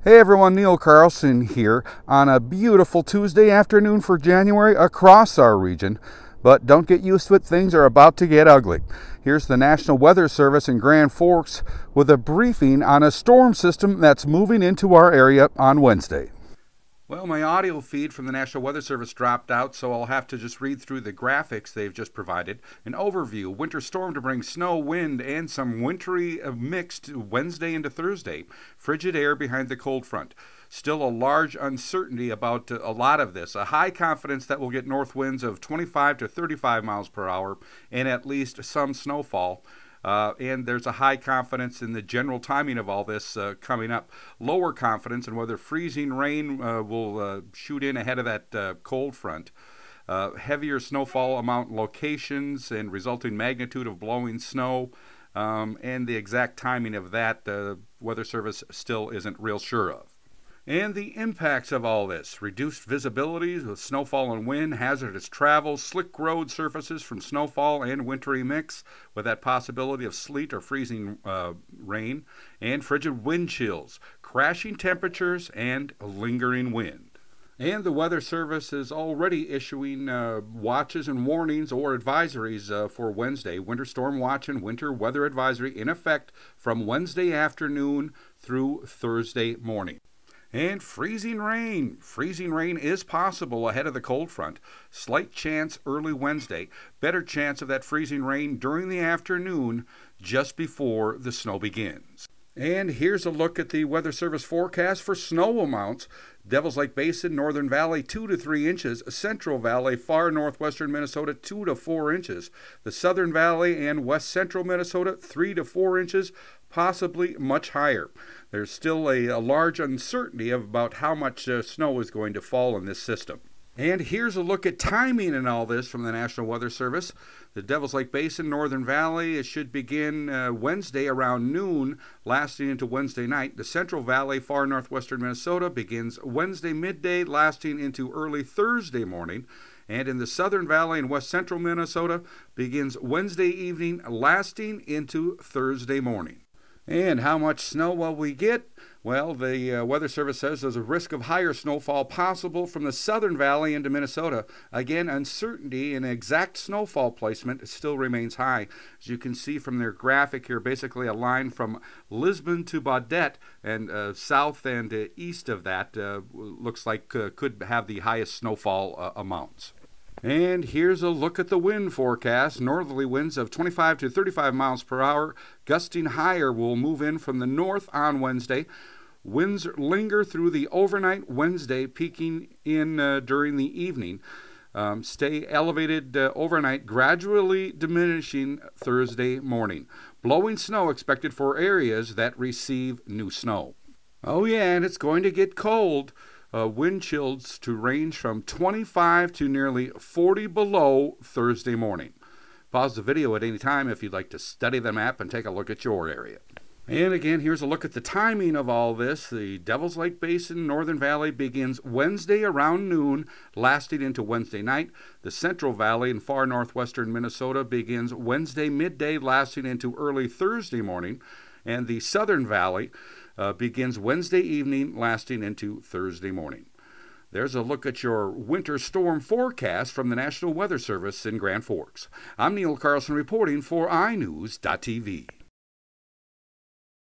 Hey everyone, Neil Carlson here on a beautiful Tuesday afternoon for January across our region. But don't get used to it, things are about to get ugly. Here's the National Weather Service in Grand Forks with a briefing on a storm system that's moving into our area on Wednesday. Well, my audio feed from the National Weather Service dropped out, so I'll have to just read through the graphics they've just provided. An overview: winter storm to bring snow, wind, and some wintry mixed Wednesday into Thursday. Frigid air behind the cold front. Still a large uncertainty about a lot of this. A high confidence that we'll get north winds of 25 to 35 miles per hour and at least some snowfall. And there's a high confidence in the general timing of all this coming up. Lower confidence in whether freezing rain will shoot in ahead of that cold front. Heavier snowfall amount locations and resulting magnitude of blowing snow. And the exact timing of that, the Weather Service still isn't real sure of. And the impacts of all this: reduced visibilities with snowfall and wind, hazardous travel, slick road surfaces from snowfall and wintry mix with that possibility of sleet or freezing rain, and frigid wind chills, crashing temperatures, and lingering wind. And the Weather Service is already issuing watches and warnings or advisories for Wednesday. Winter Storm Watch and Winter Weather Advisory in effect from Wednesday afternoon through Thursday morning. And freezing rain. Freezing rain is possible ahead of the cold front. Slight chance early Wednesday. Better chance of that freezing rain during the afternoon just before the snow begins. And here's a look at the Weather Service forecast for snow amounts. Devil's Lake Basin, Northern Valley, 2 to 3 inches. Central Valley, far northwestern Minnesota, 2 to 4 inches. The Southern Valley and west central Minnesota, 3 to 4 inches, possibly much higher. There's still a large uncertainty about how much snow is going to fall in this system. And here's a look at timing in all this from the National Weather Service. The Devil's Lake Basin, Northern Valley, it should begin Wednesday around noon, lasting into Wednesday night. The Central Valley, far northwestern Minnesota, begins Wednesday midday, lasting into early Thursday morning. And in the Southern Valley and west central Minnesota, begins Wednesday evening, lasting into Thursday morning. And how much snow will we get? Well, the Weather Service says there's a risk of higher snowfall possible from the Southern Valley into Minnesota. Again, uncertainty in exact snowfall placement still remains high. As you can see from their graphic here, basically a line from Lisbon to Baudette, and south and east of that looks like could have the highest snowfall amounts. And here's a look at the wind forecast. Northerly winds of 25 to 35 miles per hour. Gusting higher will move in from the north on Wednesday. Winds linger through the overnight Wednesday, peaking in during the evening. Stay elevated overnight, gradually diminishing Thursday morning. Blowing snow expected for areas that receive new snow. Oh yeah, and it's going to get cold. Wind chills to range from 25 to nearly 40 below Thursday morning. Pause the video at any time if you'd like to study the map and take a look at your area. And again, here's a look at the timing of all this. The Devil's Lake Basin, Northern Valley begins Wednesday around noon, lasting into Wednesday night. The Central Valley in far northwestern Minnesota begins Wednesday midday, lasting into early Thursday morning. And the Southern Valley begins Wednesday evening, lasting into Thursday morning. There's a look at your winter storm forecast from the National Weather Service in Grand Forks. I'm Neil Carlson reporting for iNews.TV.